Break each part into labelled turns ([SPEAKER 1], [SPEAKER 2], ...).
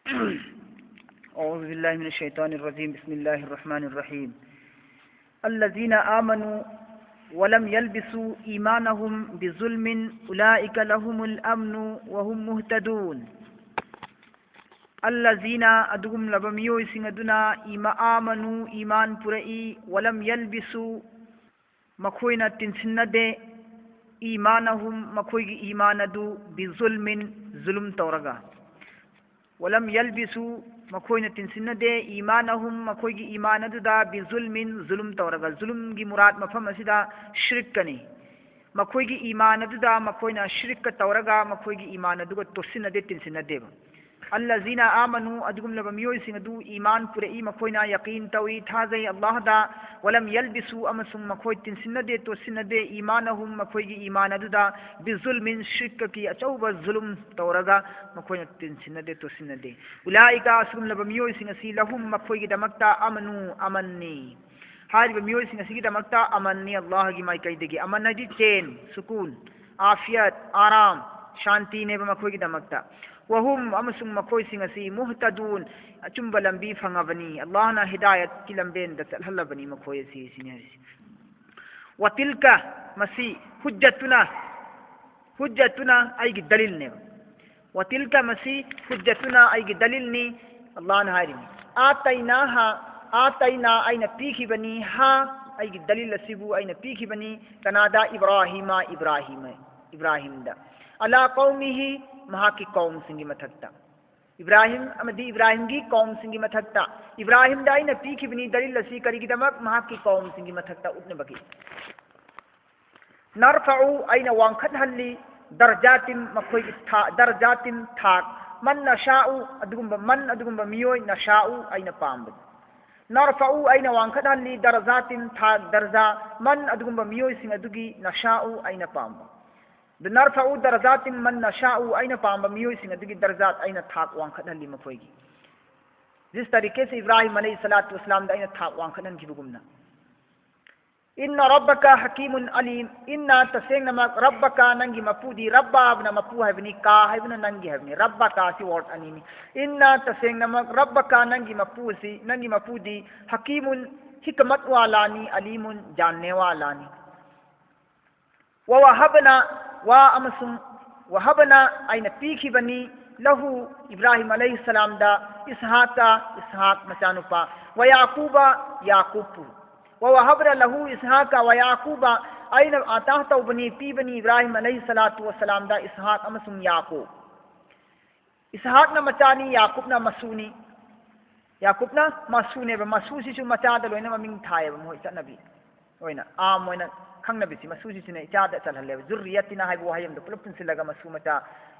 [SPEAKER 1] أعوذ بالله من الشيطان الرجيم بسم الله الرحمن الرحيم الذين آمنوا ولم يلبسوا إيمانهم بظلم أولئك لهم الأمن وهم مهتدون الذين أدغم لبميو سندنا آمنوا إيمان برئي ولم يلبسوا مخوينا تنسنده إيمانهم مخوي إيمان دو بظلم ظلم تورغا ولم يلبسوا مخوينا تنسنده إيمانهم مخوي إيمان دو دا بظلم ظلم تورغا ظلم کی مراد مفهوم اسدا شرک کني مخوي إيمان دو دا مخوينا شرک تورغا مخوي إيمان دو توسنده تنسنده الذين آمنوا أدغم لبميو سندو إيمان برئي مخوينا يقين توي تازي الله دا ولم يلبسوا أمسهم مخوي تنسنده توسنده إيمانهم مخوي إيمان دا بظلم شرك كي أچوب الظلم تورغا مخوينا تنسنده توسنده أولئك أسغم لبميو سنسي لهم مخوي دمكتا أمنوا أمني هذه بميو سنسي دمكتا أمني الله کی مائی کہیدگی امن نجی چین سکون عافیت آرام شانتی نے مخوي کی دمکتا وهم أمسهم مخوي سنسي مهتدون أجنب لنبي فنغبني اللهنا هداية كلمبين دتل هلا بني مخوي سنسي وتلك مسي حجتنا أي دليل نيم وتلك مسي حجتنا أي دليل ني الله نهارني آتينا أين بيكي بني ها أي دليل سيبو أين بيكي بني تنادى إبراهيم دا على قومه महाकी कौम सिंगी मथक्ता इब्राहिम की कौम सिंगी मथक्ता इब्राहिम दाई न पीखी बनी दलील लसी करी की दमक महाकी कौम सिंगी मथक्ता उतने बकी नरफउ आइना वांखत हल्ली दरजातिम मखोई दरजातिम थाक मन नशाउ अदुगुंब मियोय नशाउ आइना पाम्ब नरफउ आइना वांखत हल्ली दरजातिम थाक दरजा मन अदुगुंब मियोय सिंग अदुगी नशाउ आइना पाम्ब नरफउ दरजात मन नशाउ आइना पाम्बा मियोइसिंग अदुगी दरजात आइना थाक वांखदहल्ली मखोइगी जिस तरीके से इब्राहिम अलैहिस्सलातु वस्सलाम दा आइना थाक वांखदहन गिबुगुमना इन्ना रब्बका हकीमुन अलीम इन्ना तसेंगनमा रब्बका नंगी मपुदी रब्बाबना मपु हैबनी का हैबना नंगी हैबनी रब्बका सी वर्ड अनीनी इन्ना तसेंगनमा रब्बका नंगी मपुसी नंगी मपुदी हकीमुन हिकमत वालानी अलीमुन जानने वालानी वहबना आइना पीखी बनी लहू इब्राहिम अलैहिस्सलाम दा इसहाक मचानुपा व याकूबा याकूब वहबना लहू इसहाक व याकूबा आइना आता तौबनी पी बनी इब्राहिम अलैहिस्सलातु वस्सलाम दा इसहाक अमसुम याकूब इसहाक न मचानी याकूब न मसूनी याकूब न मसूने मसूसिसु मचादा लोइना ममिंग थाए मोय चनबी ओइना आम ओइना खंगनबिसी मसूसिने इचादा चलहल्ले जुर्रियतिना हाइबो हायमदो पुलप पुनसिलगा मसू मचा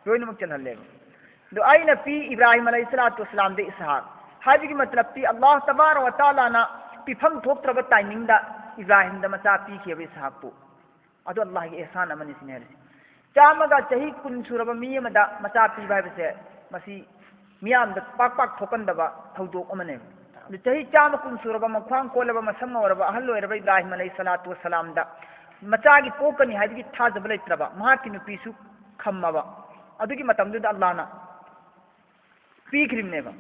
[SPEAKER 1] लोइनमक चलहल्ले दो आइना पी इब्राहिम अलैहिस्सलातु वस्सलाम दे इसहाक हाजिगी मतलब पी अल्लाह तबारक व तआला ना पिफम थोक्त्रब टाइमिंग दा इब्राहिम दा मचा पी के इसहाक पो अदो अल्लाह की एहसान अमनि सिनेरसी चामगा चही कुन सुरब मियमदा मचा पी बाइबसे मसी मियाम दा पाक पाक थोकंदबा थौदोक अमने चही चाम कुन सुरब मख्वांग कोलब मसम वरब अहल ओरब इब्राहिम अलैहिस्सलातु वस्सलाम दा मचागी पोकनी हाइदगी थाजब लेत्रबा महाकी नुपीसु खम्मबा अदुगी मतमदुदा अल्लाहना पीखरिमनेबा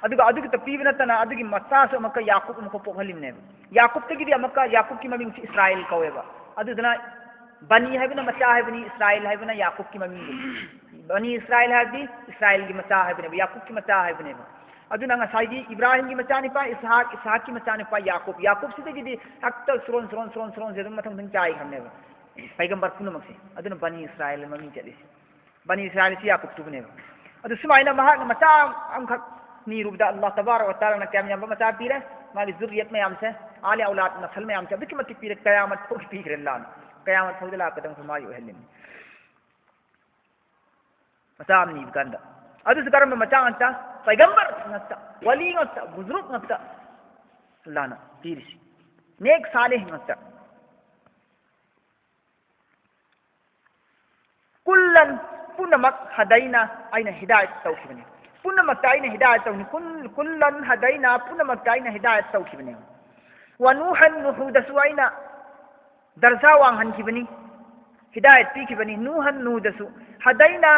[SPEAKER 1] अदुगी त पीबनतना अदुगी मचासु अमका याकूब अमको पोखलिमनेबा याकूब तगिदी अमका याकूब की ममिंग इस्राइल कवेबा अदुदना बनी हैबना मचा हैबनी इस्राइल हैबना याकूब की ममिंग बनी इस्राइल हैबी इस्राइल की मचा हैबने याकूब की मचा हैबनेबा अदुना ngसाइगी इब्राहिम की मचानिपा इसहाक की मचानिपा याकूब सिदगिदी हक्ता सुरोन जेदम मथंग थंग चाइ खमनेबा पैगंबर पुनमक्से अदुना बनी इस्राइल ममिंग चलिस बनी इस्राइल से याकूब तुबनेबा अदु सुमाइना महाक मचा अमखक नीरुबदा अल्लाह तबारक व तआला ना क्या यम मचा पीरे मागी जुर्रियत में हमसे आले औलाद नस्ल में हमसे बिक मत पीरे कयामत को पीरे अल्लाह कयामत फौदला कदम फरमायो हलिम मचा amni ganda adu sekarang membaca anta पैगंबर ngata wali ngata बुजुर्ग ngata अल्लाह ना तीरसी नेक सालेह ngata कुल्लन पुनमक हदैना आइना हिदायत तौखिबने पुनमक आइना हिदायत तौनि कुल्लन हदैना पुनमक आइना हिदायत तौखिबने व नूहन नुहुदसु आइना दरजा वांगहनखिबनी हिदायत पीखिबनी नूहन नुहुदसु हदैना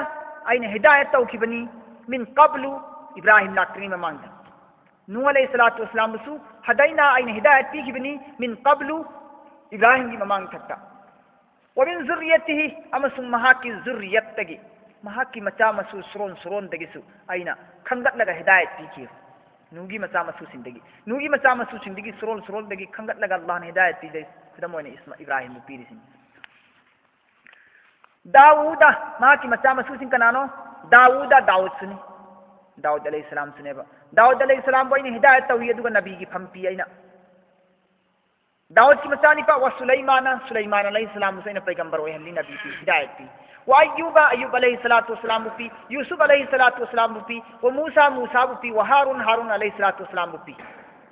[SPEAKER 1] आइना हिदायत तौखिबनी मिन कबलु इब्राहिम लाक्तनी ममांग नूह अलैहिस्सलातु वस्सलाम बुसु हदैना आइन हिदायत पीखिबनी मिन क़ब्लु इब्राहिम की ममांग थक्ता व मिन ज़ुर्रियतिहि अमसुंग महाकी ज़ुर्रियतगी महाकी मचा मसु सुरोन दगिसु आइना खंगत लगा हिदायत पीखि नूगी मचा मसु सिंदगी नूगी मचा मसु सिंदगी सुरोन दगी खंगत लगा अल्लाह ने हिदायत पीदे खुदम मोने इब्राहिम पीरी सिंह दाऊदा महाकी मचा मसु सिंह कनानो दाऊद सुनी दाऊद अलैहिस्सलाम सुनेबा दाऊद अलैहिस्सलाम को इने हिदायत तौही अदुगा नबी की फंपी आइना दाऊद की मचानिपा व सुलैमान अलैहिस्सलाम हुसैन पैगंबर ओहली नबी की हिदायत पी व अय्यूब अलैहिस्सलातु वस्सलाम पी यूसुफ अलैहिस्सलातु वस्सलाम पी व मूसा पी व हारून अलैहिस्सलातु वस्सलाम पी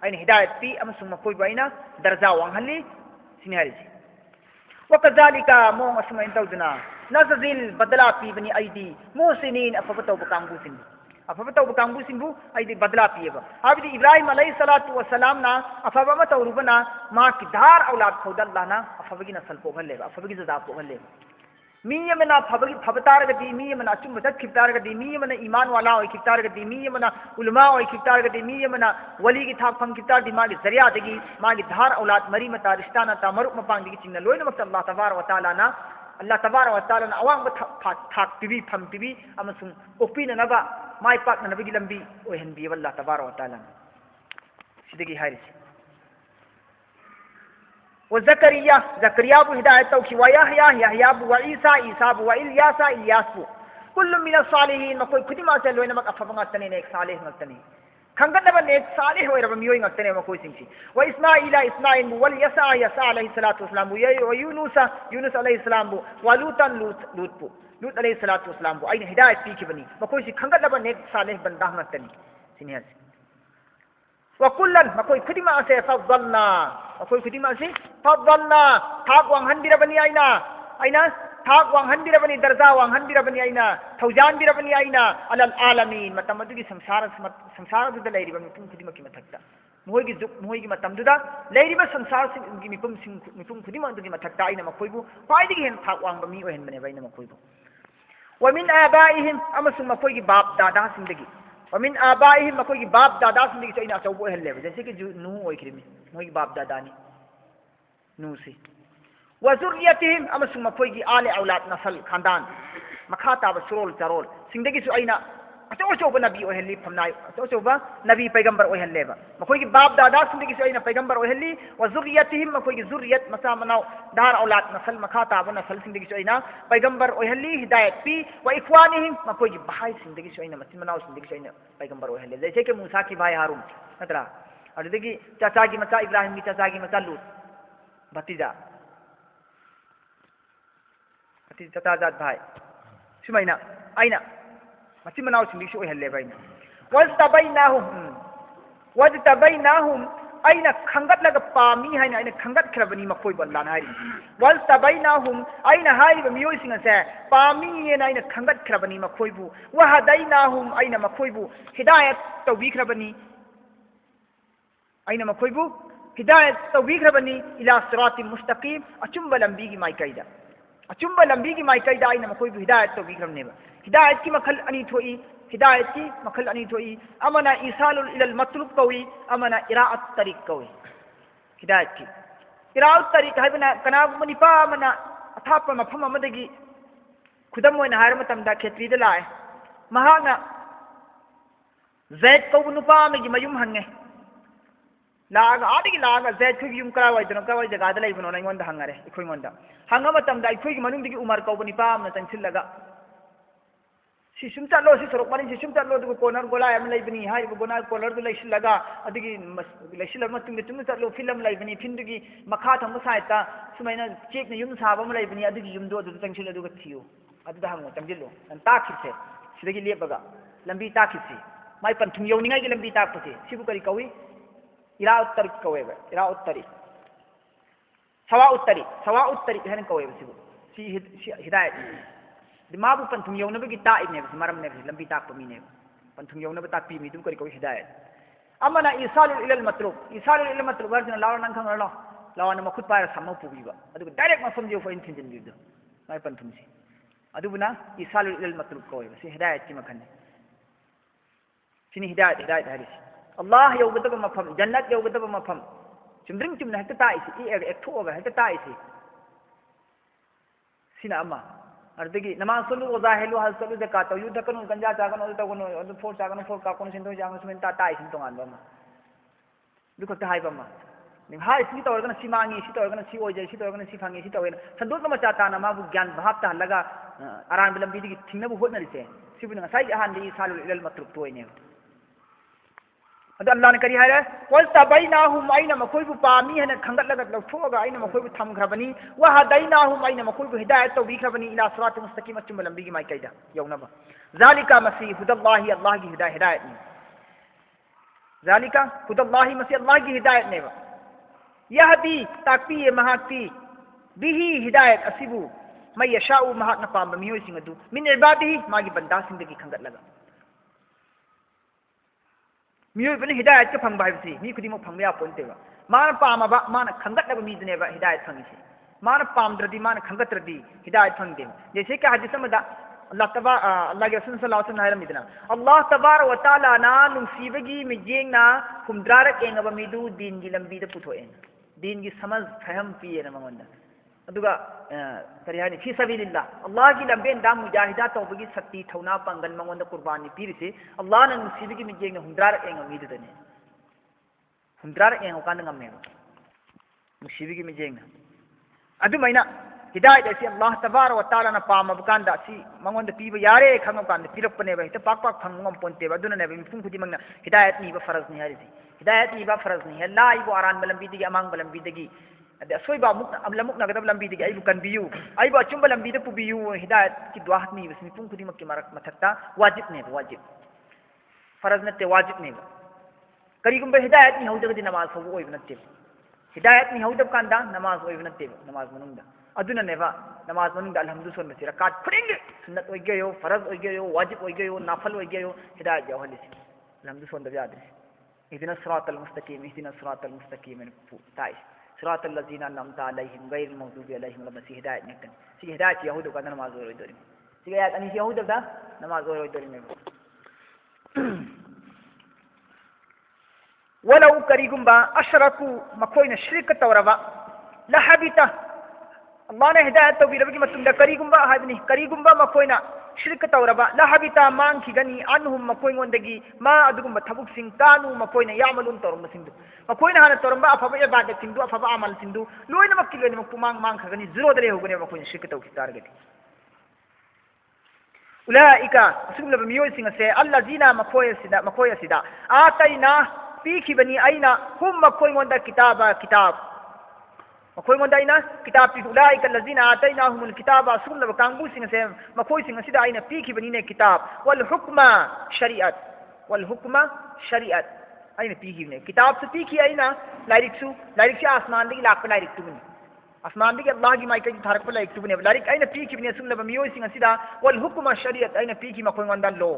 [SPEAKER 1] आइने हिदायत पी अमसुंग मकोय बाइना दर्जा वांगहली सिनहरिसी व कजालिका मोंग असुमैन तौदना नज़िल बदला पी बनी आइदी मोहसिनीन अफबतौ बकांगुसिन अफबतौ बकांगुसिनबु आइदी बदला पीबा हाबिदी इब्राहिम अलैहिस्सलातु वस्सलाम ना अफबमा तौरुबना मा की धार औलाद खौदल्लाना अफबगी नसल पोगलेबा अफबगी जदा पोगलेबा मी यमना फबगी फबतारगदी मी यमना अचुम बचत खितारगदी मी यमना ईमान वाला होय खितारगदी मी यमना उलमा होय खितारगदी मी यमना वली की थाक फंग खितारदी मागी जरिया दगी मागी धार औलाद मरी मता रिश्ताना ता मरुक मपांग दगी चिंगना लोयनमक अल्लाह तबारक व तआला ना अल्लाह तबारक व तआला ना अवांग थाक पिबी फम पिबी अमसुंग ओपीना नबा माय पाक ना नबी लंबी ओहनबी अल्लाह तबारक व तआला सिदगी हारिस व ज़करिया बु हिदायत तौखी व यहया बु व ईसा बु व इल्यास बु कुल्लु मिन सालिहीन मकोय खुदिमा से लोयनमक अफबंगा तने ने एक सालेह ngakतने खंगतबा ने एक सालेह होयरब मियोय ngakतने मकोय सिंची व इस्माइल बु वल यसा अलैहि सलातु वस्सलाम बु व यूनुस अलैहि सलाम बु व लूत अलैहि सलातु वस्सलाम बु आइन हिदायत पी खिबनी मकोय सि खंगतबा ने एक सालेह बंदा ngakतने सिनिया व कुल्लन मकोय खुदिमा से फद्दलना मकोय खुदिमा से फद्दलना थाक वांगहनबिरबनी आइना थाक वांगहनबिरबनी दर्जा वांगहनबिरबनी आइना थौजानबिरबनी आइना अलल आलमीन मतम अदुगी संसार दुदा लेरिबा मिपुम खुदिमकी मथक्ता मोयगी जुग मोयगी मतमदुदा लेरिबा संसार सिंगी मिपुम खुदिमा अदुगी मथक्ता आइना मकोयबु ख्वाइदिगी हेन थाक वांगबा मी ओहनबने बाइना मकोयबु व मिन आबाइहिम अमसु मकोयगी बाप दादा सिंदगी वमिन आबाइहिम मकोई की बाप दादा सिंदगी चैना अचौबो हल्लेब जैसे कि नूह ओइख्रिमी मोई बाप दादा नि नूह से व ज़ुर्रियतिहिम अमसु मकोई की आले औलाद नसल खानदान मखा ताब सुरोल चरोल सिंदगी सु आइना अचौबो नबी ओहल्ली फमनाय अचौबो नबी पैगंबर ओहल्लेब मकोई की बाप दादा सिंदगी सु आइना पैगंबर ओहल्ली व ज़ुर्रियतिहिम मकोई की ज़ुर्रियत मसा मनाव दार औलाद नसल मखा ताब नसल सिंदगी सु आइना पैगंबर ओहल्ली हिदायत पी व इख्वानिहिम मकोई की भाई सिंदगी सु आइना मसिन मनाव सिंदगी सु आइना पैगंबर ओहल्ले जैसे कि मूसा की भाई हारून नतरा अदुदगी चाचा की मचा इब्राहिम की चाचा की मचा लूत भतीजा चाचा भाई सुमाइना आइना मसिन मनाव सिंदगी सु ओहल्ले बाइना वजतबैनाहुम आइना खंगत लगा पामी हाइना आइना खंगत खरबनी मकोय बल्लाना हारि वजतबैनाहुम आइना हारिबा मियोय सिंग से पामी येना आइना खंगत खरबनी मकोयबु व हदैनाहुम आइना मकोयबु हिदायत तौबी खरबनी आइना मकोयबु हिदायत तौबी खरबनी इला सिरातिल मुस्तकीम अचुंब लंबी की माइकाइदा अचुंब लंबी की माइकाइदा आइना मकोयबु हिदायत तौबी खरबनेबा हिदायत की मखल अनि थोई हिदायत की मखल अनि थोई अमना इसालुल इलल मतलूब कवी अमना इराअत तरीक कवी हिदायत की इराअत तरीक हाइबना कनागुमनि पा अमना अथाप मफम अमदगी खुदम ओइना हायर मतमदा खेत्रीदा लाए महाना ज़ैद कौब नुपा अमगी मयुम हंगे लागा आदिगी लागा ज़ैद खुगी युम करा वाइदनो का वाइ जगादा लैबनो नैंगोंदा हंगरे इखोइंगोंदा हंगा मतमदा इखोइगी मनुंगदिगी उमर कौबनि पा अमना चंसिलगा सिसुम चलो सि सरक मानि सिसुम चलो दु कोनर गोला एम लैबनी हाइबो गोना कोनर दु लैसिलगा अदिगी लैसिलग मतुंग तुंग चलो फिल्म लैबनी फिंदुगी मखा थंग साइता सुमाइना चेक ने युम साबा म लैबनी अदिगी युम दो दु चंसिल दु थियो अदुदा हंगो चंजिलो अन ताखिसे सिदगी लेबगा लंबी ताखिसे माइ पंथुम यौनिंगाई की लंबी ताकपसे सिबु करी कवी इरा उत्तरी कवेबा इरा उत्तरी सवा उत्तरी हेन कवेबा सिबु सि हिदायत दिमाबु पंथुम यौनबगी ताइने मरम ने लंबी ताकप मीने पंथुम यौनब ताकपी मी दु करी कवी हिदायत अमना इसालुल इलल मतलूब वर्जन लाव नंग खंग लो लावन मखुत पार समम पुबीबा अदु डायरेक्ट मफम जो फोइन थिंजन बिदु माइ पंथुम सि अदुबुना इसालुल इलल मतलूब कवेबा सि हिदायत की मखन sini hidayat hidayat haris Allah yaugadaba mafam jannat yaugadaba mafam chumdring chumna hekta taisi ek thoga hekta taisi sina amma ardagi namaz sulu oza helu hal sulu zakat yu dakanu ganja chaganu tagunu adu for chaganu for ka kon sindo jang sumen ta taisi tongan bama duko ta hai bama ning hai si tawrgana si mangi si tawrgana si oje si tawrgana si phangi si tawena sandot ma cha ta na ma bu gyan bhap ta laga aran bilam bi digi thingna bu hotna rise sibu na sai ahan di salul ilal matruk toine adu Allah ne kari hai wal tabainahum aina makoi bu pami hana khangat laga lothoga aina makoi bu tham khrabani wa hadainahum aina makoi bu hidayat to bi khrabani ila siratal mustaqim chum lambi gi mai kaida yauna ba zalika masih hudallahi Allah gi hidayat ni zalika hudallahi masih Allah gi hidayat ne ba yahdi takpi mahakti bihi hidayat asibu may yashau mahak na pamba miyoy sing adu min ibadihi magi banda sing dagi khangat laga miyoy bani hidayat ka phang bai si mi khudi mo phang ya ponte ba man pama ba man khangat laga mi dine ba hidayat phangi si man pam dradi man khangat radi hidayat phang de jaise ka hadith samada Allah taba Allah ke rasul sallallahu alaihi wasallam midna Allah tabar wa taala na nungsibagi mi jeng na kumdrar enga ba midu din gi lambi da putho en din gi samaz faham piye na mangonda aduga kari hani fi sabilillah Allah gi lambe ndam mujahida to bagi satti thauna pangan mangonda qurbani pirisi Allah na nungsibagi mi jeng na humdrar enga midu dane humdrar enga kan ngamme nungsibagi mi jeng na adu maina hidayat asi Allah tabar wa taala na pama bukanda si mangonda piba yare khangam kan pirapne ba hita pak pak phangam ponte ba duna ne ba mifung khudi mangna hidayat ni ba faraz ni hari hidayat ni ba faraz ni Allah ibu aran balam bidigi amang balam bidigi ade asoi ba muk amlamuk na gadab lam bidigi ai bukan biyu ai ba chum balam bidu biyu hidayat ki duah ni bas mifung khudi makki marak mathakta wajib ne wajib faraz ne te wajib ne kari gum ba hidayat ni hauda gadi namaz ho oi bnatte hidayat ni hauda kanda namaz oi bnatte namaz manungda aduna neva namaz manungda alhamdu son masira kat khuding sunnat oi gayo faraz oi gayo wajib oi gayo nafal oi gayo hidayat jaw halis alhamdu son da yad ihdina siratal mustaqim tais siratal ladzina an'amta alaihim ghayril maghdubi alaihim waladdallin hidayat nekan si hidayat yahudu kana namaz oi dori si ayat ani yahudu da namaz oi dori ne walau karigumba ashraku makoina shirk tawraba la habita Allah ne hidayat to birabagi matunda karigumba hadni karigumba makoina shirk tawraba la habita man kigani anhum makoi ngondagi ma adugumba thabuk sing kanu makoina yamalun torum singdu makoina hana torumba afaba ibadat singdu afaba amal singdu loina makki loina makpumang mang khagani zero dare hogani makoina shirk taw kitargati ulaika sugla miyoy singa se allazina makoya sida ataina pikibani aina hum makoi ngonda kitab makoi ngonda aina kitab pi ulaika allazina atainahumul kitaba sugla kangbu singa se makoi singa sida aina pikibani ne kitab wal hukma shari'at aina pikibane kitab su piki aina lairik si asman digi lakpa lairik tu bani asman digi Allah gi mai kai tharak pa lairik tu bani lairik aina pikibane sugla miyoy singa sida wal hukma shari'at aina piki makoi ngonda lo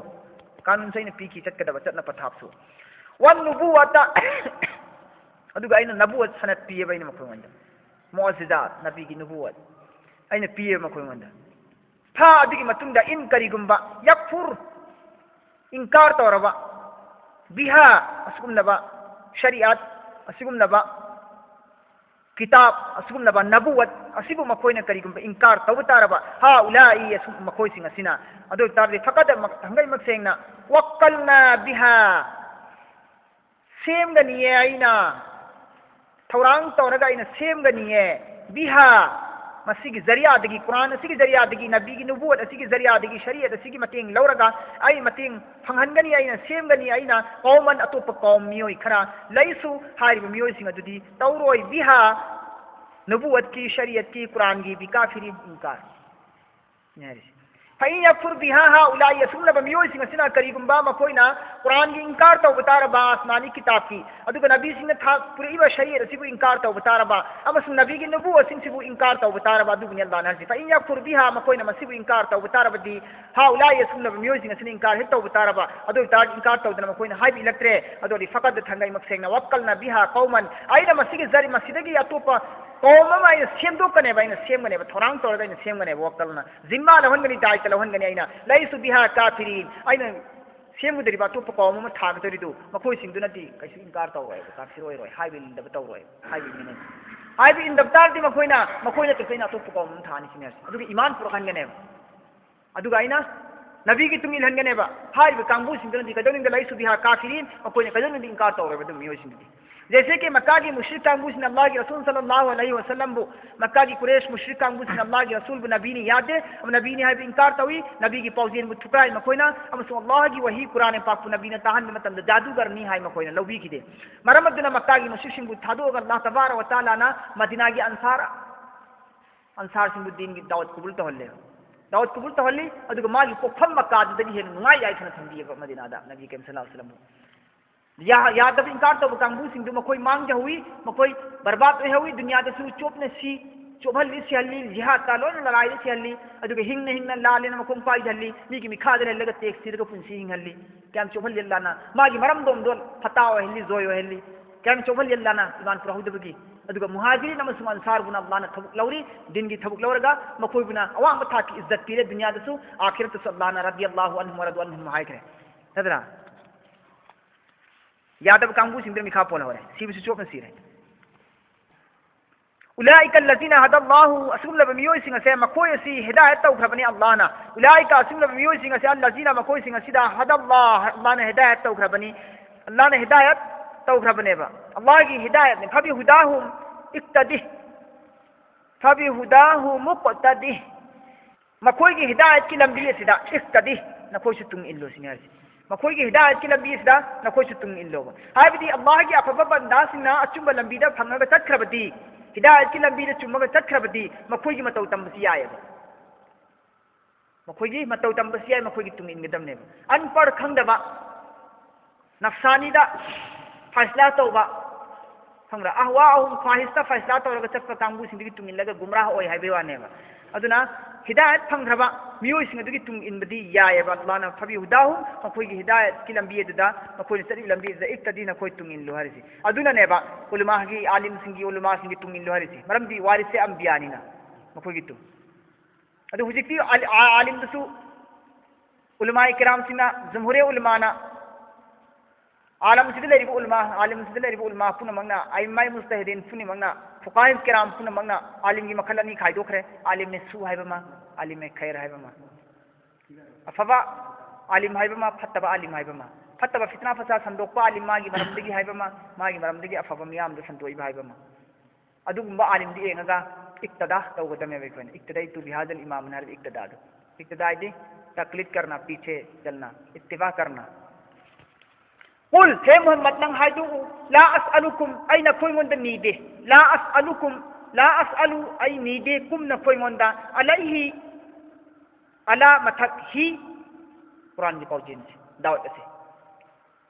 [SPEAKER 1] kanun sai na piki chat kada chat na pathap su wan nubuwata aduga aina nabuwat sanat piye bayna makoi ngonda mu'jizat nabi gi nubuwat aina piye makoi ngonda tha adigi matunda in karigumba yakfur inkar tawraba biha asgumnaba shari'at asgumnaba kitab asgumnaba nabuwat asibu makoina karigumba inkar tawtaraba ha ulai asum makoi singa sina adu tarde fakada hangai maksengna waqalna biha semganiye aina thorang tawraga aina semganiye biha masigi zariya dagi Quran asigi zariya dagi nabi gi nubuwat asigi zariya dagi shariat asigi mating lauraga ai mating phanghangani aina semgani aina qauman atopa qaum miyoi khara laisu haribu miyoi singa dudi tawroi biha nubuwat ki shariat ki Quran gi bi kafiri inkar nyari فإن يكفر بها هؤلاء يسمون بميوي سينا سينا كريم باما كوينا قرآن کی انکار تو بتا ربا آسمانی کتاب کی ادو نبی سنگ تھا پوری و شریعت سیبو انکار تو بتا ربا اما سن نبی کی نبوت سنگ سیبو انکار تو بتا ربا دو بنی اللہ نرسی فإن يكفر بها ما کوینا مسیبو انکار تو بتا ربا دی هؤلاء يسمون بميوي سنگ سينا انکار تو بتا ربا ادو تا انکار تو دنا کوینا ہائی بھی لگترے ادو دی فقط تھنگائی مکسنگنا وکلنا بها قوما اینا مسیگ زری مسیدگی اتوپا قوم ما ين سيم دو كنه باين سيم كنه بثوران تور باين سيم كنه وقتلنا زما لهن غني دايت لهن غني اينا ليس بها كافرين اينا सेमगदरिबा तो पकाव म थागदरिदो मखोय सिंगदुनदि कैसु इनकार तौरोय काफिरोय रोय हाइबि इंदब तौरोय हाइबि मिने हाइबि इंदब तारदि मखोयना तो सैना तो पकाव म थानि सिनेस अदुगि ईमान पुरखनगने अदुगा आइना नबी की तुंग इलहनगनेबा हाइबि कांबु सिंगदुनदि कदोनिंग लाई सुबिहा काफिरिन मखोयना कदोनिंग इनकार तौरोय बदु मियोय सिंगदि जैसे कि मक्का की मुशरिक कांबू से अल्लाह के रसूल सल्लल्लाहु अलैहि वसल्लम बो मक्का की कुरैश मुशरिक कांबू से अल्लाह के रसूल नबी ने याद दे नबी ने हाइब इनकार तवी नबी की पौजेन बु ठुकराई मखोइना अमसु अल्लाह की वही कुरान पाक नबी ने ताहन मतम जादूगर नि हाइ मखोइना लौबी की दे मरमदना मक्का की मुशरिक सिंह बु थादो अल्लाह तबारक व तआला ना मदीना की अंसार सिंह दीन की दावत कबूल तहल्ली अदुगा मागी पोफम मक्का दगी हेन नुंगाई याइ थना थंबी मदीना दा नबी के सल्लल्लाहु अलैहि वसल्लम यादव इनकार तब कांगू सिंह मखोई मांग हुई मखोई बर्बाद हुई दुनिया चोपने सी चोभली सिहली जिहाद का लोन लड़ाई सिहली हिंगना लालेन मखों पाई मी की मिखाद हेल्लग तेक सिरग पुंसी हिंगली क्या चोभल लाना मागी मरम दोम दोन फता हेल्ली जोय हेल्ली क्या चोभल लाना इमान पुरहुदबगी मुहाजिरी अंसार बुना अल्लाह थबुक लौरी दिन की थबुक लौरगा मखोई बुना अवांग था की इज्जत पीरे दुनिया आखिरत अल्लाह रदियल्लाहु अन्हु व रदु अन्हुम हाइकरे नदरा यादव कांगू सिंह मिखा पोल हो रहे सीब से चोप सीर है उलाइका लजीना हदल्लाहु असुल्लब मियोय सिंह से मखोय सी हिदायत तौखरबनी अल्लाह ना उलाइका असुल्लब मियोय सिंह से लजीना मखोय सिंह सिदा हदल्लाह अल्लाह ने हिदायत तौखरबनी अल्लाह ने हिदायत तौखरबने बा अल्लाह की हिदायत ने फबी हुदाहुम इक्तदी फबी हुदाहु मुक्तदी मखोय की हिदायत की लंबी सिदा इक्तदी नखोय से तुम इल्लो सिंह मखोय की हिदायत की लंबी सिदा नखोय से तुम इल्लो हाइबदी अल्लाह की अफब बंदासिंगना अचुंब लंबीदा फंगगा चतखरबदी हिदायत की लंबी चुम्मग चतखरबदी मखोय की मतौ तंबसी आयब मखोय की मतौ तंबसी आय मखोय की तुम इनगदमने अनपढ़ खंगदबा नफसानीदा फैसला तौबा खंगरा अहवा अहुम ख्वाहिस्ता फैसला तौरगा चतप कांगू सिंदगी तुम इनलगा गुमराह ओय हाइबे वानेबा अदुना हिदायत फंगरबा मियोय सिंगदगी तुम इनबदी यायबा अल्लाहना फबी हुदाहु मखोय की हिदायत की लंबी दुदा मखोय चरी लंबी द इक्तदी नखोय तुम इनलो हरिसी अदुना नेबा उलमा की आलिम सिंगी उलमा सिंगी तुम इनलो हरिसी मरमदी वारिसे अंबियानिना मखोय की तुम अदु हुजिकती आलिम दसु उलमा इकराम सिना जमहुरे उलमाना आलम सिदे लेरिबो उलमा आलिम सिदे लेरिबो उलमा पुनमंगना आइमाय मुस्तहिदीन पुनमंगना फुकाहिम किराम पुनमंगना आलिम की मखल अनी खाइदोखरे आलिम ने सु हाइबमा आलिम ने खैर हाइबमा अफबा आलिम हाइबमा फत्तबा आलिम हाइबमा फत्तबा फितना फसा संदोकपा आलिम मागी मरमदगी हाइबमा मागी मरमदगी अफबा मियाम दो संतोइबा हाइबमा अदुगुंबा आलिम दी एंगा इक्तदा तौगदमे बेफन इक्तदा तु बिहादल इमाम नर इक्तदा दो इक्तदा दे तकलीद करना पीछे चलना इत्तिबा करना कुल हे मोहम्मद नंग हाइदु ला असअलुकुम आई नखोइंगोंद नीदे ला असअलुकुम ला असअलु आई नीदे कुम नखोइंगोंदा अलैहि अला मथक ही कुरान की पाउजिन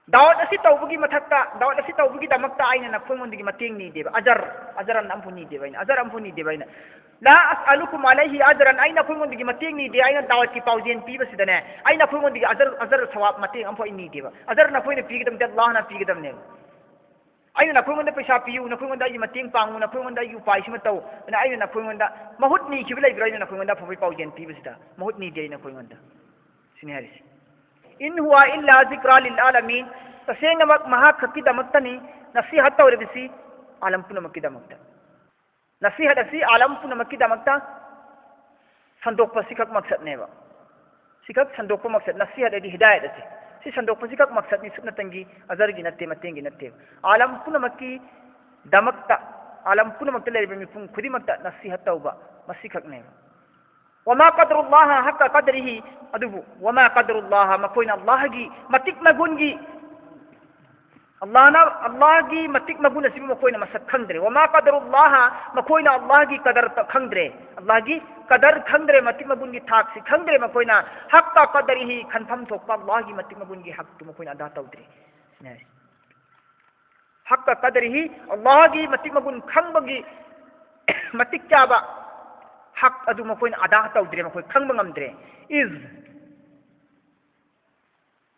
[SPEAKER 1] दावत असी तौबगी मथक्ता दावत असी तौबगी दमक्ता आइना नखोइंगोंदगी मतेंग नीदेबा अजरन अम्फु नीदेबा आइना अजर अम्फु नीदेबा आइना ला असअलुकुम अलैहि अजरन आइना खोइंगोंदगी मतेंग नीदे आइना दावत की पाउजिन पीबसिदने आइना खोइंगोंदगी अजर सवाब मतेंग अम्फु नीदेबा अजर नखोइना पीगदम दे अल्लाह ना पीगदमने आइना नखोइंगोंदा पैसा पियु नखोइंगोंदा आई मतेंग पांगु नखोइंगोंदा आई उपाय सिम तौ आइना नखोइंगोंदा महुत नी खिबि लैब्रा आइना नखोइंगोंदा फबि पाउजिन पीबसिदा महुत नीदे आइना खोइंगोंदा सिने हरिसि इन हुआ इल्ला जिक्रा लिल आलमीन तसेंगमक महाखकी दमक्तनी नसीहत तौरबिसी आलम पुनमकी दमक्ता नसीहत असी आलम पुनमकी दमक्ता संदोकप सिखक मकसद नेबा सिखक संदोकप मकसद नसीहत अदी हिदायत असी सी संदोकप सिखक मकसद नि सुनतंगी अजरगी नत्ते मतेंगी नत्ते आलम पुनमकी दमक्ता आलम पुनमक्ता लेरिबे मिपुं खुदिमक्ता नसीहत तौबा मसिखक नेबा वमा कदरुल्लाह हक्का कदरिही अदुबु वमा कदरुल्लाह मकोइना अल्लाह की मतिक मगुनगी अल्लाह की मतिक मगुन असिबु मकोइना मसक खंद्रे वमा कदरुल्लाह मकोइना अल्लाह की कदर खंद्रे अल्लाह की कदर खंद्रे मतिक मगुन की थाक से खंद्रे मकोइना हक्का कदरिही खनफम थोकपा अल्लाह की मतिक मगुन की हक तु मकोइना अदा तौद्रे हक्का कदरिही अल्लाह की मतिक मगुन खंबगी मतिक चाबा हक अदु मकोइन अदा तौद्रे मकोइ खंब ngamdre इज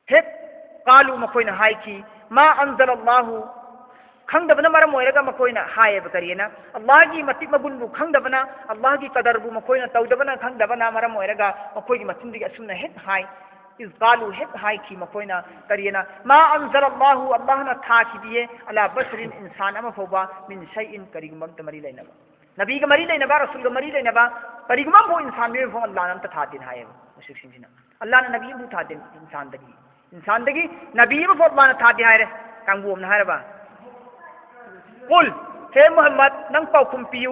[SPEAKER 1] हेक कालू मकोइन हाई की मा अंजलल्लाहु खंगदबना मरम ओइरगा मकोइना हायब करियना अल्लाह की मतिक मगुनबु खंगदबना अल्लाह की कदरबु मकोइना तौदबना खंगदबना मरम ओइरगा मकोइगी मचिंदगी असुना हेक हाय इज़ क़ालू हेक हाई की मकोइना करियना मा अंज़लल्लाहु अल्लाहना थाकी दिए अला बशरिन इंसान अमा फौबा मिन शैइन करिगुमम तमरी लेनबा नबी का मरी लेनबा रसूल का मरी लेनबा करिगुमम वो इंसान में फो अल्लाह नाम था दिन हाय मुश्रिक सिंजिना अल्लाह ने नबी बु था दिन इंसान दगी नबी बु फो अल्लाह था दि हायरे कांगबो न हायरबा कुल हे मोहम्मद नंग पाउकुम पियु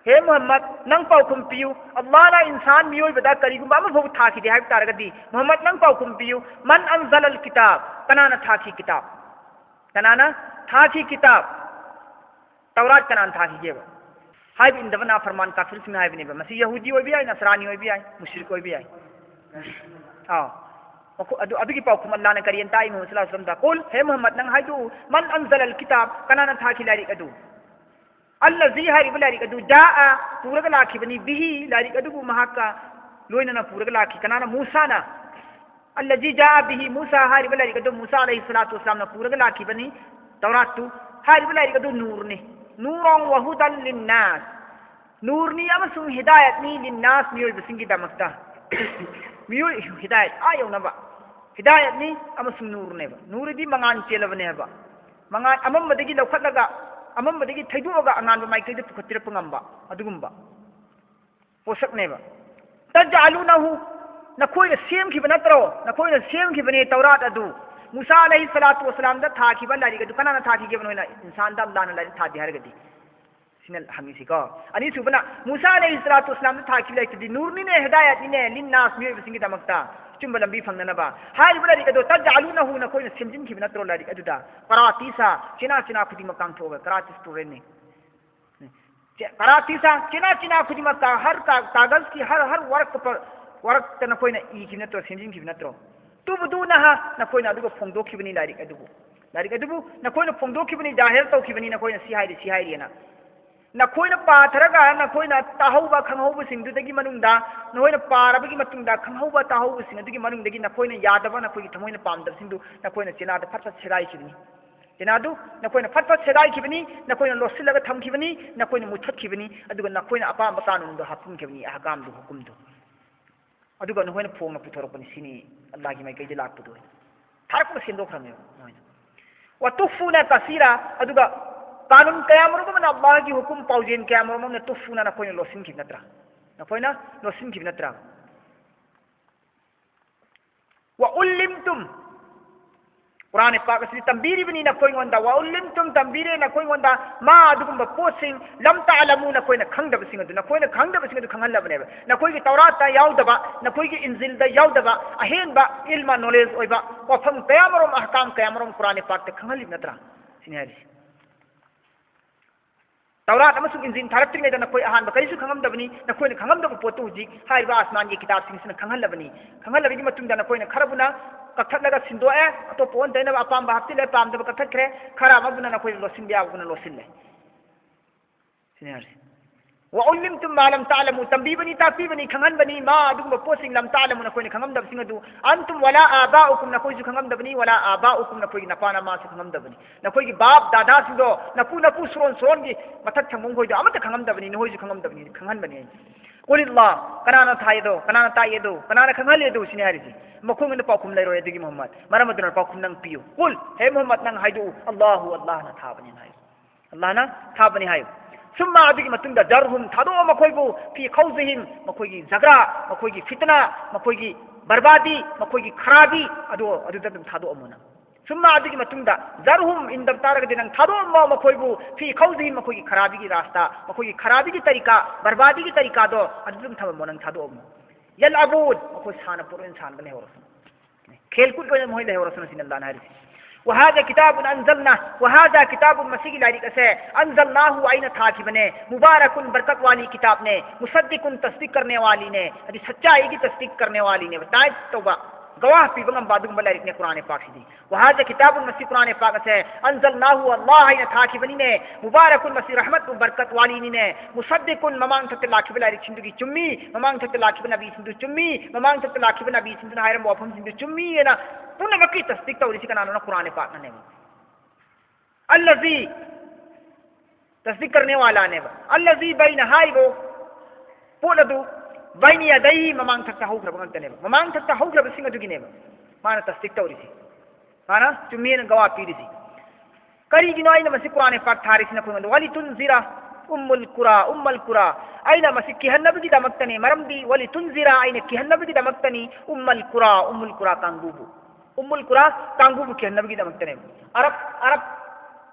[SPEAKER 1] हे मोहम्मद नंग पाउकुम पियु अल्लाह ना इंसान मियोय बदा करिगुमबा अमा फो था की हाय तारगदी मोहम्मद नंग पाउकुम पियु मन अनज़लल किताब कनाना था की किताब कनाना था की किताब तौरात कनान था की जेब हाय इंदब ना फरमान काफिर सिंह हाय बिने मसी यहूदी होय भी आय नसरानी होय भी आय मुशरिक होय भी आय अदु अबिगी पाउकुम अल्लाह ने करियन ताई मुहम्मद सल्लल्लाहु अलैहि वसल्लम दा कुल हे मोहम्मद नंग हायदु मन अनज़लल किताब कनाना था की लारिक अदु अल्लज़ी हारिब लारिक अदु जाआ पूरग लाखी बनी बिही लारिक अदु महाका लोइना ना पूरग लाखी कनाना मूसा ना अल्लज़ी जाआ बिही मूसा हारिब लारिक अदु मूसा अलैहिस्सलातु वस्सलाम ना पूरग लाखी बनी तौरात तु हारिब लारिक अदु नूर ने नूरन व हुदन लिन्नास नूरनी अमसुंग हिदायतनी लिन्नास मियोय बसिंगी दमकता मियोय हिदायत आयोनबा हिदायतनी अमसुंग नूर नेबा नूरदी मंगान चेलबनेबा मंगान अममदगी लौखटलगा अममदगी थैदुगा अंगानबा माइकैदे पुखतिरप ngamba अदुगुम्बा पोषकनेबा तजअलुनहु नखोयना सेमखिबा नत्रो नखोयना सेमखिबने तौरात अदु मूसा अलैहिस्सलातु वस्सलाम दा थाखिबा लारिक अदु कनाना थाखिगे बनोइना इंसान दा अल्लाह ना लारि थादि हारगदी सिनल हमिसी को अनि सुबना मूसा अलैहिस्सलातु वस्सलाम दा थाखिबा लाइतदि नूरनी ने हिदायत नि ने लिन्नास मिय बिसिंगी दमकता चुम्बा लंबी फंगनबा हाय बुलारिक अदु तजअलुनहु नखोयना सेमजिन खिबा नत्रो लारिक अदुदा करातीसा चिना चिना खुदि मकाम थोगा कराती स्टोरेन ने करातीसा चिना चिना खुदि मका हर कागज की हर वर्क पर वर्क तना कोइना ई खिब नत्रो सेमजिन खिब नत्रो तुबदुनहा नखोयना अदुगो फोंदोखिबनी लारिक अदुबु नखोयना फोंदोखिबनी जाहिर तौखिबनी नखोयना सिहाइरिना नखोयना पाथरगा नखोयना ताहौबा खंगहौबा सिंगदुदगी मनुंगदा नखोयना पारबगी मतुंगदा खंगहौबा ताहौबा सिंगदुगी मनुंगदगी नखोयना यादबा नखोयगी थमोयना पामदब सिंगदु नखोयना चिनादा फटफट सेराइखिबनी चिनादु नखोयना फटफट सेराइखिबनी नखोयना लोसिलगा थमखिबनी नखोयना मुथतखिबनी अदुगा नखोयना अपाम कानूनदो हापुनखिबनी अहकामदो हुकुमदो अदुगा नखोयना फोंगना पुथोरकपनी सिनी अल्लाहगी माइकैदे लाकपदो थारकपा सेंदोखरमे नखोयना वतुफुना कसीरा अदुगा कानून कयामरुम मन अल्लाह की हुकुम पाउजेन कयामरुम न तुफुना नखोयना लोसिन खिब नत्रा नखोयना लोसिन खिब नत्रा व उल्लिमतुम कुरान पाक असली तंबीरी बनी नखोयंदा व उल्लिमतुम तंबीरे नखोयंदा मा अदुगुम पोसिंग लम तालमु नखोयना खंगदब सिंग अदु नखोयना खंगदब सिंग अदु खंगहल्लबनेबा नखोयगी तौरात ता याउदबा नखोयगी इंजिल दा याउदबा अहेनबा इल्मा नॉलेज ओइबा वफम कयामरुम अहकाम कयामरुम कुरान पाक ते खंगहलिब नत्रा सिनेहरि तौरात अमसुंग इंजिन थारक्त्रिङैदा नखोय अहानबा करिसु खंगमदबनी नखोयना खंगमदब पोतु हुजिक हाइबा आसमान की किताब सिंगसिना खंगहल्लबनी खंगहल्लबगी मतुंगदा नखोयना खरबुना कथलगा सिंदोए अतो पोन दैनबा अपाम बाहतिले पामदब कथखरे खरा मबुना नखोय लोसिन बियाबुना लोसिनले सिनेहरि व उल्लिमतुम मा लम तालमु तंबीबनी तापीबनी खंगहनबनी मा अदुगुम पोसिंग लम तालमु नखोयना खंगमदब सिंगदु अंतुम वला आबाउकुम नखोयसु खंगमदबनी वला आबाउकुम नखोयगी नपाना मासु खंगमदबनी नखोयगी बाप दादा सिंदो नपु सुरोन सोनगी मथक थंगमुंग होइदो अमत खंगमदबनी नहोयसु खंगमदबनी खंगहनबनी कुलिल्लाह कनाना थायदो कनाना तायदो कनाना खंगहलेदो सिनेहरिसि मखोंगन पाउकुम लैरो एदगी मोहम्मद मरमदुन पाउकुम नंग पियो कुल हे मोहम्मद नंग हाइदो अल्लाहु अल्लाहना थाबनी हायो अल्लाहना थाबनी हायो सुम्मा अदुगी मतुंदा जरहुम थादो मखोयबु फी खौजहिम मखोयगी झगड़ा मखोयगी फितना मखोयगी बर्बादी मखोयगी खराबी अदुदा थादो अमोना सुम्मा अदुगी मतुंदा जरहुम इंदब तारगदि नंग थादो अम्मा मखोयबु फी खौजहिम मखोयगी खराबीगी रास्ता मखोयगी खराबीगी तरीका बर्बादीगी तरीका दो अदुदम थाबो नंग थादो अम्मा यलअबूद मखोय साना पुरो इंसान बने होरसन खेलकूद को मोहि ले होरसन सिनल्लाह नारिस वहाजा किताब अंजलना वहाजा किताब मसीह लारिक से अंजलनाहु आइन थाकी बने मुबारकुन बरकत वाली किताब ने मुसद्दिकुन तस्दीक करने वाली ने अभी सच्चाई की तस्दीक करने वाली ने बताए तौबा गवाह पीबंगम बादुम बलारिक ने कुरान पाक दी वहाजा किताब मसीह कुरान पाक से अंजलनाहु अल्लाह आइन थाकी बनी ने मुबारकुन मसीह रहमत बरकत वाली ने मुसद्दिकुन ममांग तत लाखी बलारिक सिंदुगी चुम्मी ममांग तत लाखी बना बी सिंदु चुम्मी ममांग तत लाखी बना बी सिंदु हायरम वफम सिंदु चुम्मी ना पुनमकी तस्दीक तौरिसी का नाम कुरान पाक ने अल्लज़ी तस्दीक करने वाला ने अल्लज़ी ban हाइबो पोलदु bayni yadayhi mamang thakta hawkhra ngaktaneba mamang thakta hawkhra sing adugineba mana tasdik tawrisi mana tumien gawa pirisi kari gino aina masi qur'an pak tharisi na khonga wali tunzira ummul qura aina masi kihannabi damaktani maramdi wali tunzira aina kihannabi damaktani ummul qura kangubu ummul qura kangubu kihannabi damaktani arab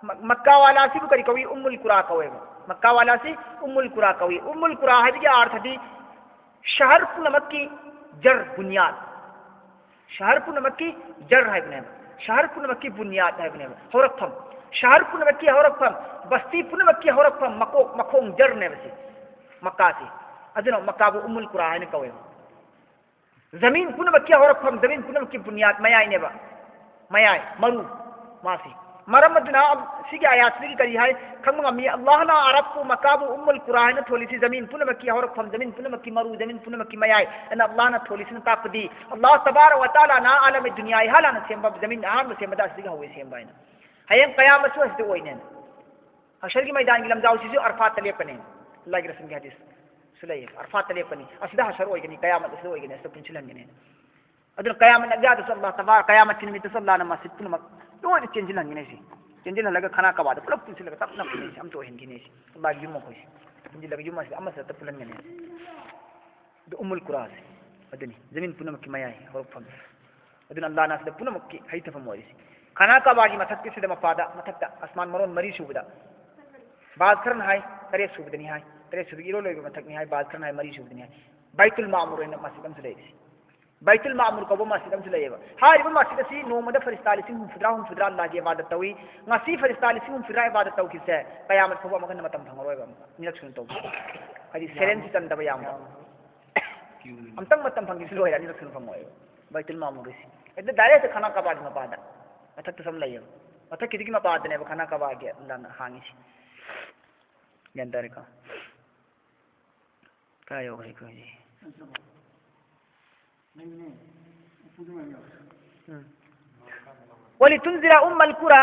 [SPEAKER 1] makka wala si kari kawi ummul qura kawe makka wala si ummul qura kawi ummul qura hadi arth di शहर पुनमक्की जड़ बुनियाद शहर पुनमक्की जड़ है बने शहर पुनमक्की बुनियाद है बने हौरकफम शहर पुनमक्की हौरकफम बस्ती पुनमक्की हौरकफम मखों जड़ ने बसे मक्का से अदनो मक्का वो उम्मुल कुरा है ने कवे जमीन पुनमक्की हौरकफम जमीन पुनमक्की बुनियाद मयाय ने बा मयाय मरु मासी मरमदना अब सिगे आयात सिगे करी है खंगम मी अल्लाह ना अरब को मकाबु उम्मुल कुरा है न थोली सी जमीन पुनमक्की हौरकफम जमीन पुनमक्की मरु जमीन पुनमक्की मयाय अन अल्लाह ना थोली सी ताकदी अल्लाह तबारक व तआला ना आलम दुनिया हाला ना सेम जमीन आम सेम दा सिगे हुए सेम बाइना हयं कयामत सो हस्ते ओइने हशर की मैदान की लमजाउ सी अरफात तले पने अल्लाह की रसूल की हदीस सुलैय अरफात तले पने असदा हशर ओइगनी कयामत सो ओइगनी सब पिंचलंगने अदन कयामत अज्ञात अल्लाह तबारक कयामत निमित्त सल्लल्लाहु अलैहि वसल्लम पुनमक तो चेंजिलंगने सी चेंजिलंगला खाना का बाद पुलप पुंचलगा तपना पुने हम तो हिंगिने सी अल्लाह की जुम्मा खोई चेंजिलगा जुम्मा से अमस तपलंगने दो उम्मुल कुरा से अदनी जमीन पुनमक मयाय और फम अदन अल्लाह ना से पुनमक हैत फम मोरिसी खाना का बागी मथक से मफादा मथक आसमान मरोन मरी सुबदा बात करन हाय तरे सुबदनी हाय तरे सुबगी रो लोग मथक नि हाय बात करन हाय मरी सुबदनी हाय बैतुल मामूर ने मस्जिदम से लेसी बैतुल मामूर को मस्जिदम से लेबा हाय वो मस्जिद सी नोमद फरिस्ता लिसिंग फुद्रा अल्लाह की इबादत तवी ngasi फरिस्ता लिसिंग फुद्रा इबादत तव किसे कयामत को मगन मतम फंगरोयबा निरक सुन तो हदि सेरेन सी तंदबा याम अमतंग मतम फंगिस लोय निरक सुन फंगोय बैतुल मामूर सी एद डायरेक्ट खाना का बाद मपादा मथक तो सब लइयो मथक किदि की मपाद ने खाना का बागे अल्लाह हांगी सी जानदार का कायो है को जी वली तुनजिरा उम्मल कुरा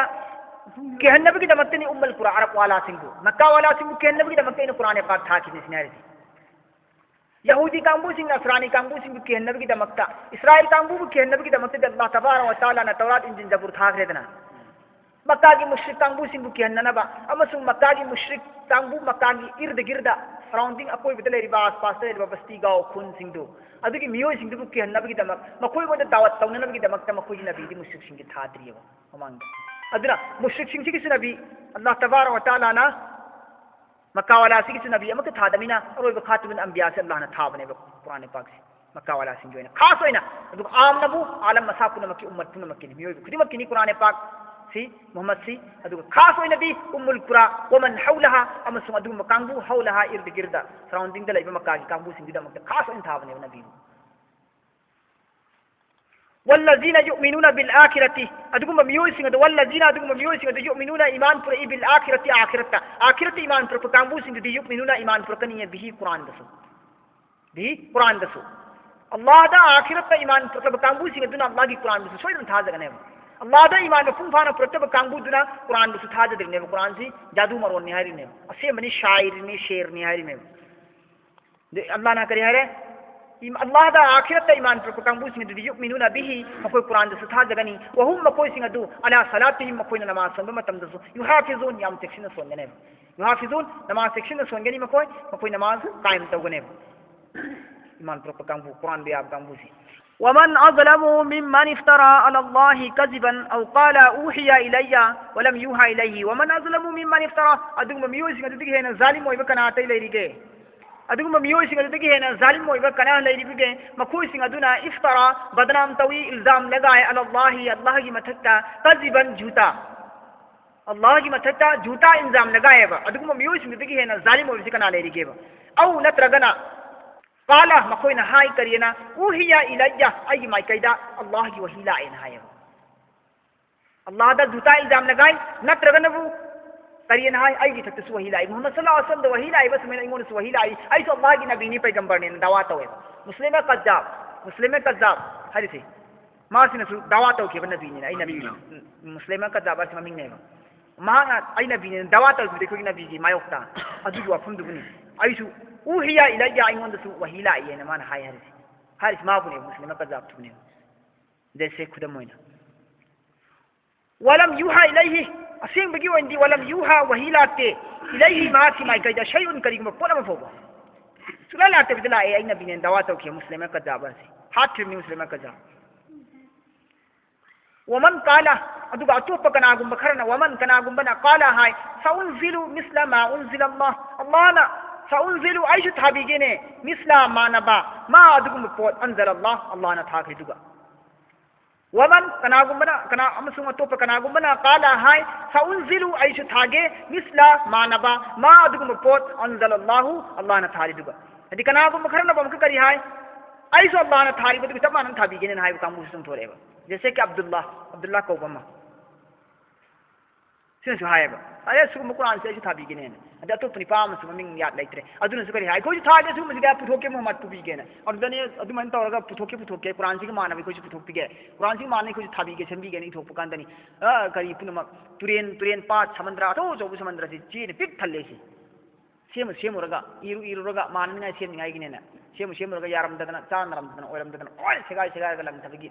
[SPEAKER 1] के हन्नबी की दमकते नहीं उम्मल कुरा अरब वाला सिंगु मक्का वाला सिंगु के हन्नबी की दमकते नहीं कुरान पाक था किसी सिनारे यहूदी कांबू सिंह नसरानी कांबू सिंह के हन्नबी की दमकता इस्राइल कांबू के हन्नबी की दमकते अल्लाह तबारक व तआला ने तौरात इंजिल जबूर था रेदना मक्का की मुश्रिक कांबू सिंह के हन्नबा अमसुंग मक्का की मुश्रिक कांबू मक्का की इर्द गिर्द सराउंडिंग अकोई बदले रिबा आसपास रे बस्ती गांव खुन सिंधु अदुगी मियोय सिंधु के हन्नबी की दमक मकोई बद दावत तौननबी की दमक मकोई नबी दी मुश्रिक सिंह की थाद्रियो अमंग अदना मुश्रिक सिंह की नबी अल्लाह तबारक व तआला ना मक्का वाला सिंह की नबी अमक थादमिना और खातिमुल अंबिया से अल्लाह ने थाबने कुरान पाक से मक्का वाला सिंह जो है खास होइना अदु आम नबू आलम मसाकुन मक्की उम्मत पुन मक्की मियोय खुदी मक्की कुरान पाक सी मोहम्मद सी अदु खास होइना दी उम्मुल कुरा वमन हौलहा अमसु अदु मकांगु हौलहा इर्द गिर्द सराउंडिंग द लइबा मक्का की कांगु सिंह दमक खास होइन थाबने नबी والذين يؤمنون بالآخرة أدوم ميوي سينغ والذين أدوم ميوي سينغ يؤمنون إيمان پر بالآخرة آخرة إيمان پر كامبو سينغ يؤمنون إيمان پر كنيه به قرآن دسو الله دا آخرة إيمان پر كامبو سينغ دونا الله کی قرآن دسو شوية تازه گنه الله دا إيمان پر فانا پر كامبو دونا قرآن دسو تازه دگنه قرآن سی جادو مرون نهاری نه اسے منی شاعر نے شعر نهاری نه اللہ نہ کرے ہے अल्लाह दा आखिरत ईमान पर कांबू सिंह दि युमिनुना बिही मकोई कुरान दस था जगनी वहुम मकोई सिंह दु अला सलातिहिम मकोई नमाज संब मतम दसु युहाफिजुन याम सेक्शन सोंगने युहाफिजुन नमाज सेक्शन सोंगनी मकोई नमाज कायम तगने ईमान पर कांबू कुरान भी आप कांबू सी वमन अज़लमु मिम्मन इफ्तरा अला अल्लाह कज़िबन औ क़ाला ऊहिया इलैया वलम यूहा इलैहि वमन अज़लमु मिम्मन इफ्तरा अदुम मियोय सिंह दि हेन जालिम होइबा कना तै लेरिगे अदुगुम मियोय सिंह अदुगी हेना जालिम होइबा कना लेरिबिगे मखोय सिंह अदुना इफ्तरा बदनाम तवी इल्जाम लगाए अल्लाह की मथक्ता कज़िबन झूठा अल्लाह की मथक्ता झूठा इल्जाम लगाएबा अदुगुम मियोय सिंह अदुगी हेना जालिम होइबा कना लेरिगेबा औ नत्रगना काला मखोयना हाय करियना उहिया इलैया आई माइकैदा अल्लाह की वही लाएना हाय अल्लाह दा झूठा इल्जाम लगाए नत्रगनबु करियन हाय आई थक वही लाई मोहम्मद सल्लल्लाहु अलैहि वसल्लम वही लाई बस मैं इंगोन वही लाई आई तो अल्लाह की नबी ने पैगंबर ने दावा तो है मुस्लिम कज्जाब हरि से मासिन सु दावा तो के नबी ने आई नबी मुस्लिम कज्जाब से ममिंग ने मा आई नबी ने दावा तो देखो नबी जी मायोक्ता अदु वफम दुबनी आई सु उहिया इलैया अइंगोंदसु वही लाइए माना हारिस माबुने मुस्लिम कजाब थुने जैसे खुदम मोइना वलम युहा इलैहि असेंग बगी वंदी वलम युहा वही लाते इलैहि मासी माइ कइदा शैउन करिगम पोलम फोबो सुला लाते बिदला ए नबी ने दवा तौके मुस्लिम कजाब से हाथ मुस्लिम कजाब वमन काला अदुगा अतोप कनागुम खरना वमन कनागुम काला हाय सउनजिलु मिस्ला मा उनजिल अल्लाहना सउनजिलु आइशु थाबीगेने मिस्ला मानबा मा अदुगुम पोत अनजल अल्लाहना थाखरिदुगा वमन कना अमसुम अतोप कनागुम काला हाय सउनजिलु आइशु थागे मिस्ला मानबा मा अदुगुम पोत अनजल अल्लाहना थारिदुगा अदि कनागुम खरना बम करी हाय आइशु अल्लाहना थारिबदु तब मानन थाबीगेने हाय कामु सुम थोरेबा जैसे कि अब्दुल्ला कौबमा सिन सुहायबा अरे सुगम कुरान से थाबीगेने अद अतोप निपाम सु ममिंग याद लेत्रे अदुन सु करी हाय कोई थागे सु मसिगा पुथोके मोहम्मद पुबीगेने अदने अदुमन तौरगा पुथोके कुरान से मानबे कोई पुथोकपीगे कुरान से मानने कोई थाबीगे संबीगेने थोप कांदनी करी पुनम तुरेन पात समुद्र तो जो समुद्र से चीन पिक थल्लेसी सेमुरगा इरुरगा माननिंगा सेमनिंगाइगिनेना सेमुरगा यारमदना चानरमदना ओरमदना ओय सेगाय लंथबगी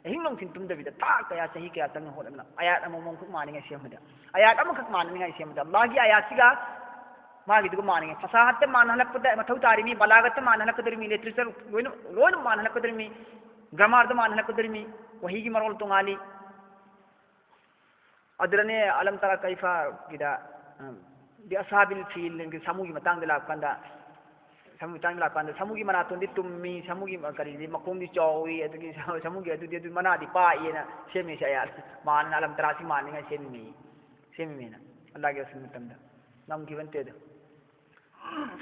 [SPEAKER 1] अहिंग लोंथिन तुमदबिदा ता कया सही कया तंग होदना आयात अममों खुक मानिंगा सेमदा आयात अमखक माननिंगा सेमदा अल्लाह की आयात सिगा मागी दुग मानिंगा फसाहत मानहलकपदा मथौ तारिमी बलागत मानहलकदरिमी लिटरेचर लोन मानहलकदरिमी ग्रामर द मानहलकदरिमी वही की मरोल तोंगाली अदरने अलम तरा कैफा गिदा दि असाबिल फील के सामुगी मतंग लाकंदा सामुगी मनातोंदी तुम्मी सामुगी करी मकोंदी चौवी अदगी सामुगी अदुदी मनादी पाएना सेमी से यार मान अलम तरासी मानिंगा सेमीना अल्लाह के असम तंदा नम गिवन ते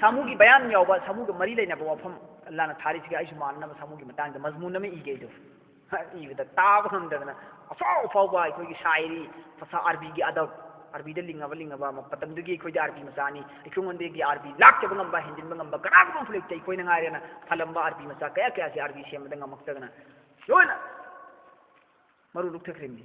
[SPEAKER 1] सामुगी बयान यावबा सामुगी मरी लेना वफम अल्लाह ना थारी के आइसु मानना सामुगी मतंग मजमून में इगे दो इबदा ताब हमदना अफाव फावबा कोई शायरी फसा अरबी की अदब अरबी लिंगबा पतंदुगी कोई अरबी मचानी इखुंगोंदे की अरबी लाक्चब ngamba हिंजिनब ngamba कनागम फ्लेक तै कोई नंगारेना फलंबा अरबी मचा कया से अरबी सेमद ngमक्तगना लोना मरु लुक्थख्रेमी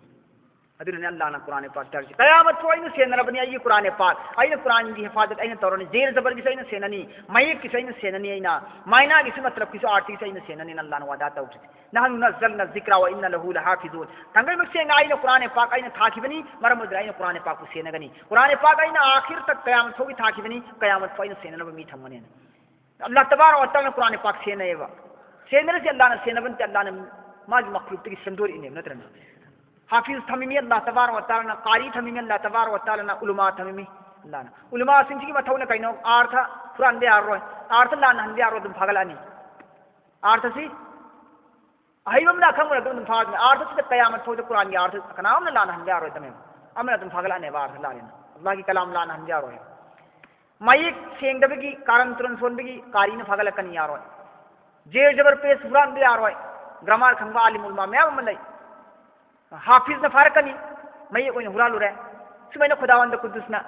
[SPEAKER 1] अदुने अल्लाह ना कुरान पाक तरज कयामत को इन सेनरबनी आई कुरान पाक आइन कुरान की हिफाजत आइन तौरने जेल जबर की सैन सेननी मयक की सैन सेननी आइना मायना की मतलब की आर्थिक सैन सेननी अल्लाह ने वादा तौज नहनु नज़लना ज़िक्रा व इन्ना लहु लहाफिज़ून तंगै मक्से आइन कुरान पाक आइन थाखिबनी मरमुद्र आइन कुरान पाक को सेनगनी कुरान पाक आइन आखिर तक कयामत होगी थाखिबनी कयामत को आइन सेननब मी थमने अल्लाह तबारक व तआला कुरान पाक सेनएबा सेनर से अल्लाह ने सेनबन ते अल्लाह ने माज मखलूक की संदूर इने नत्रना हाफिज थमीमी अल्लाह तबारक व तआला कारी थमीमी अल्लाह तबारक व तआला उलमा थमीमी अल्लाह ना उलमा सिंह की मथौना कइनो अर्थ कुरान दे आरो अर्थ लान हंदे आरो तुम फगलानी अर्थ सी अहिबम ना खंग तुम फाग में अर्थ से कयामत हो तो कुरान की अर्थ कनाम ना लान हंदे आरो तमे अमना तुम फगलाने अर्थ लाने अल्लाह की कलाम लान हंदे आरो है मयक सेंगदबगी कारण तुरन सोनबगी कारी ने फगलकनी आरो जेर जबर पेश कुरान दे आरो ग्रामर खंगवा आलिम उलमा मैम मलई हाफिज न फारकनी मई कोई हुरालुरे सुमैना खुदावंद कुदुसना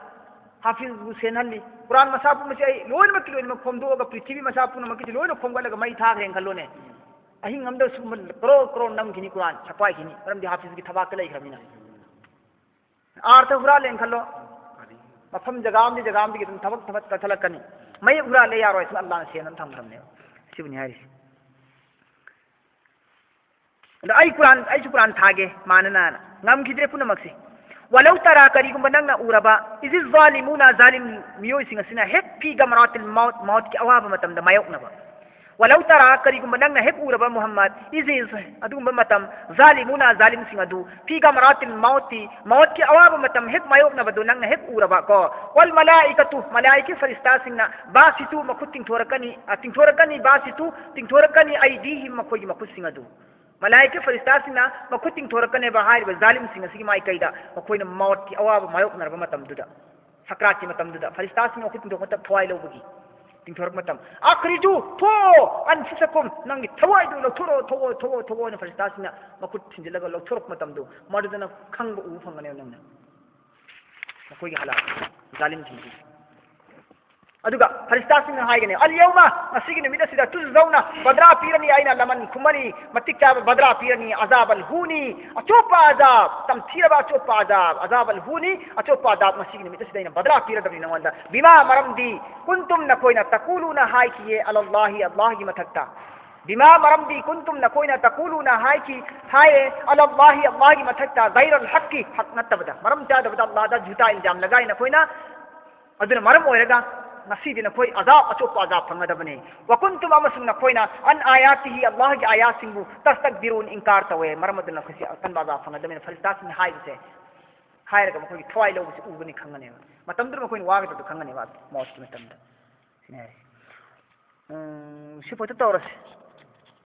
[SPEAKER 1] हाफिज हुसैन हल्ली कुरान मसापु मसे लोन मक्की लोन मखोमदोगा पृथ्वी मसापु न मक्की लोन खोमगलगा मई थाग रें खल्लोने अहिंग हमदो सुम करो नम खिनी कुरान छपाई खिनी परम दी हाफिज की थबाक लई खमिना आर्थ हुरा लें खल्लो मफम जगाम दी तुम थबक कथलकनी मई हुरा ले यारो इस अल्लाह ने सेनन थमरमने सिबनि हारिस आई कुरान थागे मानना ngam khidre punamakse walau tara karigum nangna uraba izi zalimuna zalim miyoy singa sina hek fi gamratil maut ki awaba matam da mayokna ba walau tara karigum nangna hek uraba muhammad izi adum matam zalimuna zalim singa du fi gamratil maut ki awaba matam hek mayokna ba do nangna hek uraba ko wal malaikatu malaiki farista sinna basitu makuting thorakani basitu ting thorakani aidihim makoi makut singa du malaike faristasinna makuting thorakane ba hair ba zalim singa sigi mai kaida makoina maut ki awaba mayok narba matam duda sakrat ki matam duda faristasin makuting thokat thwai lobagi ting thorak matam akhriju to anfusakum nangi thwai du lo thowo na faristasinna makut thinjilaga lo thorok matam du madudana khangba u phangane nangna makoi ki halat zalim singi अदुगा फरिस्तासिंग हाइगने अल्यौमा मसिगी निमित सिदा तुजौना बद्रा पीरनी आइना लमन खुमनी मतिक चाब बद्रा पीरनी अजाब अल हुनी अचोपा अजाब तमथीरबा अचोपा अजाब अल हुनी अचोपा अजाब मसिगी निमित सिदा बद्रा पीरदबनी नवंदा बिमा मरमदी कुंतुम नकोइना तकुलुना हाय किए अल्लाहि अल्लाह की मथक्ता बिमा मरमदी कुंतुम नकोइना तकुलुना हाय की हाय अल्लाहि अल्लाह की मथक्ता गैर अल हक्की हक नतबदा मरम चादबदा अल्लाह दा झूठा इल्जाम लगाई नकोइना अदुना मरम ओइरगा नसीदी नखोई अजाब अचोपा अजाब फंगदबने वकुंतुम अमसुंग नखोइना अन आयातिही अल्लाह की आयातिंगु तस्तकबिरुन इनकार तवे मरमद नखसी तन अजाब फंगदबने फरिस्तासिंग हाइबसे हायरगा मखोई थवाई लौबसे उबनी खंगने मतमदुर मखोई वागदो खंगने वा मौत की मतमदा सिने सिपोत तौरस